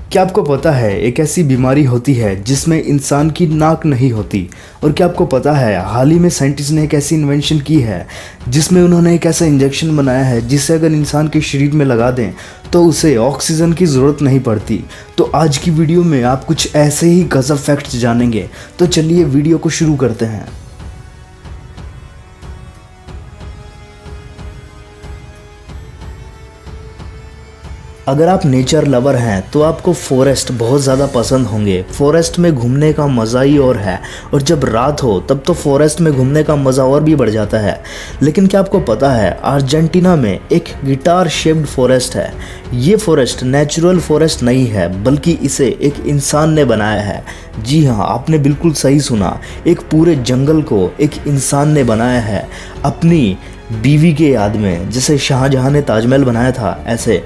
क्या आपको पता है एक ऐसी बीमारी होती है जिसमें इंसान की नाक नहीं होती? और क्या आपको पता है हाल ही में साइंटिस्ट ने एक ऐसी इन्वेंशन की है जिसमें उन्होंने एक ऐसा इंजेक्शन बनाया है जिसे अगर इंसान के शरीर में लगा दें तो उसे ऑक्सीजन की ज़रूरत नहीं पड़ती। तो आज की वीडियो में आप कुछ ऐसे ही गजब फैक्ट्स जानेंगे। तो चलिए वीडियो को शुरू करते हैं। अगर आप नेचर लवर हैं तो आपको फॉरेस्ट बहुत ज़्यादा पसंद होंगे। फॉरेस्ट में घूमने का मज़ा ही और है, और जब रात हो तब तो फॉरेस्ट में घूमने का मज़ा और भी बढ़ जाता है। लेकिन क्या आपको पता है अर्जेंटीना में एक गिटार शेप्ड फॉरेस्ट है। ये फॉरेस्ट नेचुरल फॉरेस्ट नहीं है बल्कि इसे एक इंसान ने बनाया है। जी हाँ, आपने बिल्कुल सही सुना, एक पूरे जंगल को एक इंसान ने बनाया है अपनी बीवी के याद में। जैसे शाहजहां ने ताजमहल बनाया था, ऐसे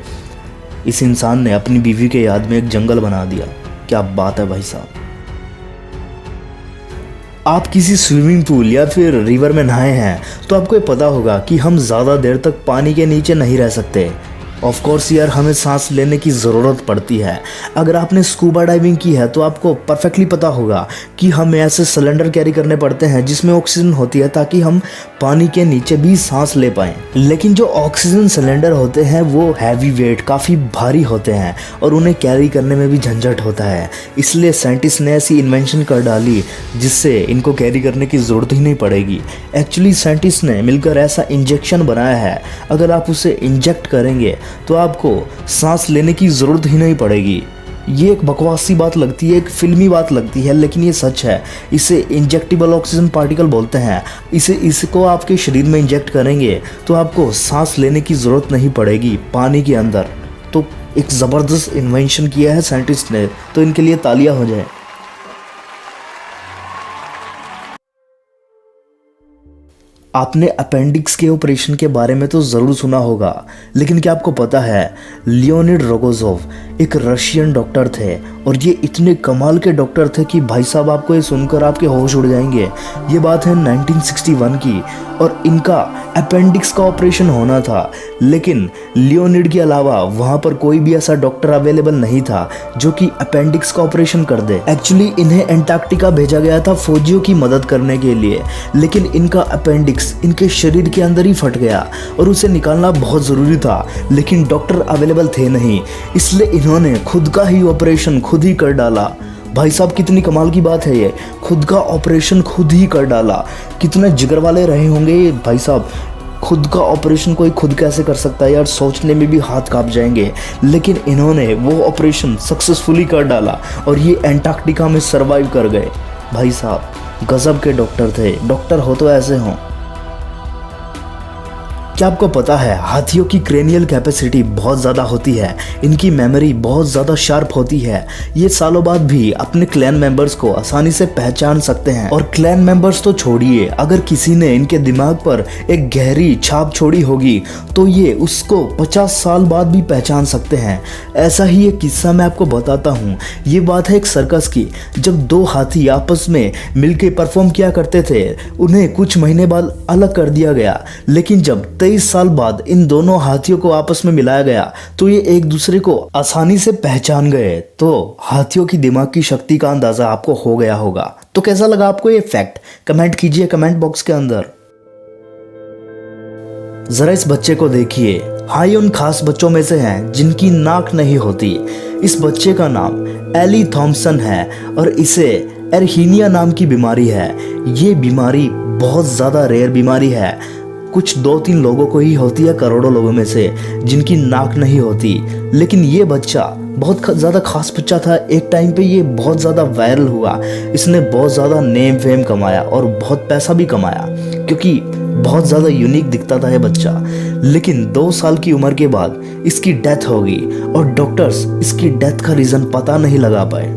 इस इंसान ने अपनी बीवी के याद में एक जंगल बना दिया। क्या बात है भाई साहब। आप किसी स्विमिंग पूल या फिर रिवर में नहाए हैं तो आपको ये पता होगा कि हम ज़्यादा देर तक पानी के नीचे नहीं रह सकते। ऑफ कोर्स यार, हमें सांस लेने की ज़रूरत पड़ती है। अगर आपने स्कूबा डाइविंग की है तो आपको परफेक्टली पता होगा कि हमें ऐसे सिलेंडर कैरी करने पड़ते हैं जिसमें ऑक्सीजन होती है ताकि हम पानी के नीचे भी सांस ले पाएँ। लेकिन जो ऑक्सीजन सिलेंडर होते हैं वो हैवी वेट, काफ़ी भारी होते हैं और उन्हें कैरी करने में भी झंझट होता है। इसलिए साइंटिस्ट ने ऐसी इन्वेंशन कर डाली जिससे इनको कैरी करने की ज़रूरत ही नहीं पड़ेगी। एक्चुअली साइंटिस्ट ने मिलकर ऐसा इंजेक्शन बनाया है, अगर आप उसे इंजेक्ट करेंगे तो आपको सांस लेने की ज़रूरत ही नहीं पड़ेगी। ये एक बकवासी बात लगती है, एक फिल्मी बात लगती है, लेकिन ये सच है। इसे इंजेक्टेबल ऑक्सीजन पार्टिकल बोलते हैं। इसको आपके शरीर में इंजेक्ट करेंगे तो आपको सांस लेने की ज़रूरत नहीं पड़ेगी पानी के अंदर। तो एक ज़बरदस्त इन्वेंशन किया है साइंटिस्ट ने, तो इनके लिए तालियां हो जाए। आपने अपेंडिक्स के ऑपरेशन के बारे में तो ज़रूर सुना होगा, लेकिन क्या आपको पता है लियोनिड रोगोजोव एक रशियन डॉक्टर थे और ये इतने कमाल के डॉक्टर थे कि भाई साहब आपको ये सुनकर आपके होश उड़ जाएंगे। ये बात है 1961 की, और इनका अपेंडिक्स का ऑपरेशन होना था, लेकिन लियोनिड के अलावा वहाँ पर कोई भी ऐसा डॉक्टर अवेलेबल नहीं था जो कि अपेंडिक्स का ऑपरेशन कर दे। एक्चुअली इन्हें एंटार्क्टिका भेजा गया था फौजियों की मदद करने के लिए, लेकिन इनका अपेंडिक्स इनके शरीर के अंदर ही फट गया और उसे निकालना बहुत ज़रूरी था, लेकिन डॉक्टर अवेलेबल थे नहीं। इसलिए इन्होंने खुद का ही ऑपरेशन खुद ही कर डाला। भाई साहब कितनी कमाल की बात है ये, खुद का ऑपरेशन खुद ही कर डाला। कितने जिगर वाले रहे होंगे ये भाई साहब। खुद का ऑपरेशन कोई खुद कैसे कर सकता है यार, सोचने में भी हाथ कांप जाएंगे। लेकिन इन्होंने वो ऑपरेशन सक्सेसफुली कर डाला और ये एंटार्क्टिका में सरवाइव कर गए। भाई साहब गजब के डॉक्टर थे। डॉक्टर हो तो ऐसे हों। क्या आपको पता है हाथियों की क्रेनियल कैपेसिटी बहुत ज़्यादा होती है, इनकी मेमोरी बहुत ज़्यादा शार्प होती है। ये सालों बाद भी अपने क्लैन मेंबर्स को आसानी से पहचान सकते हैं। और क्लैन मेंबर्स तो छोड़िए, अगर किसी ने इनके दिमाग पर एक गहरी छाप छोड़ी होगी तो ये उसको 50 साल बाद भी पहचान सकते हैं। ऐसा ही एक किस्सा मैं आपको बताता हूँ। ये बात है एक सर्कस की। जब दो हाथी आपस में मिलकर परफॉर्म किया करते थे, उन्हें कुछ महीने बाद अलग कर दिया गया, लेकिन जब 23 साल बाद इन दोनों हाथियों को आपस में मिलाया गया तो ये एक दूसरे को आसानी से पहचान गए। तो हाथियों की दिमाग की शक्ति का अंदाजा आपको हो गया होगा। तो कैसा लगा आपको ये फैक्ट, कमेंट कीजिए कमेंट बॉक्स के अंदर। जरा इस बच्चे को देखिए। हाँ, ये उन खास बच्चों में से हैं जिनकी नाक नहीं होती। इस बच्चे का नाम एली थॉम्पसन है और इसे एर्हीनिया नाम की बीमारी है। ये बीमारी बहुत ज़्यादा रेयर बीमारी है। कुछ 2-3 लोगों को ही होती है करोड़ों लोगों में से जिनकी नाक नहीं होती। लेकिन ये बच्चा बहुत ज़्यादा खास बच्चा था। एक टाइम पे ये बहुत ज़्यादा वायरल हुआ। इसने बहुत ज़्यादा नेम फेम कमाया और बहुत पैसा भी कमाया क्योंकि बहुत ज़्यादा यूनिक दिखता था ये बच्चा। लेकिन 2 साल की उम्र के बाद इसकी डेथ हो गई और डॉक्टर्स इसकी डेथ का रीज़न पता नहीं लगा पाए।